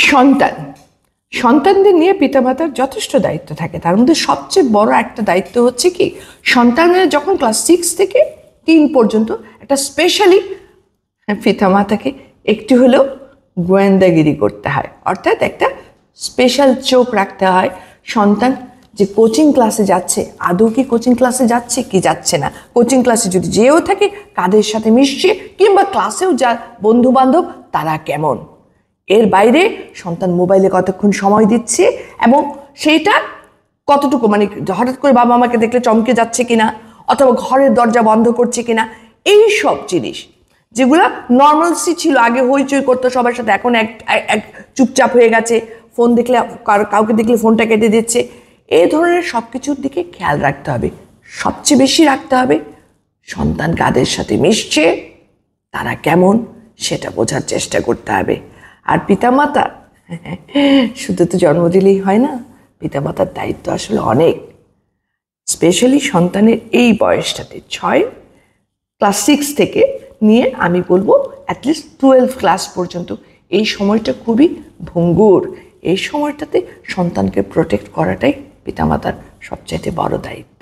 সন্তান সন্তানদের নিয়ে পিতামাতার যথেষ্ট দায়িত্ব থাকে। তার মধ্যে সবচেয়ে বড় একটা দায়িত্ব হচ্ছে কি, সন্তানের যখন ক্লাস 6 থেকে 3 পর্যন্ত একটা স্পেশালি পিতামাতাকে একটু হলেও গোয়েন্দাগিরি করতে হয়, অর্থাৎ একটা স্পেশাল চোখ রাখতে হয় সন্তান যে কোচিং ক্লাসে যাচ্ছে, আদৌ কি কোচিং ক্লাসে যাচ্ছে কি যাচ্ছে না, কোচিং ক্লাসে যদি যেও থাকে কাদের সাথে মিশছে, কিংবা ক্লাসেও যা বন্ধু বান্ধব তারা কেমন, এর বাইরে সন্তান মোবাইলে কতক্ষণ সময় দিচ্ছে এবং সেইটা কতটুকু, মানে হঠাৎ করে বাবা মাকে দেখলে চমকে যাচ্ছে কিনা, অথবা ঘরের দরজা বন্ধ করছে কিনা, এই সব জিনিস যেগুলো নর্মালসি ছিল, আগে হইচই করতো সবার সাথে, এখন এক চুপচাপ হয়ে গেছে, ফোন দেখলে কাউকে দেখলে ফোনটা কেটে দিচ্ছে, এই ধরনের সব কিছুর দিকে খেয়াল রাখতে হবে। সবচেয়ে বেশি রাখতে হবে সন্তান কাদের সাথে মিশছে, তারা কেমন, সেটা বোঝার চেষ্টা করতে হবে। আর পিতামাতা শুধু তো জন্ম দিলেই হয় না, পিতামাতার দায়িত্ব আসলে অনেক, স্পেশালি সন্তানের এই বয়সটাতে ক্লাস 6 থেকে নিয়ে আমি বলবো অ্যাটলিস্ট 12 ক্লাস পর্যন্ত, এই সময়টা খুবই ভঙ্গুর। এই সময়টাতে সন্তানকে প্রোটেক্ট করাটাই পিতামাতার সবচাইতে বড় দায়িত্ব।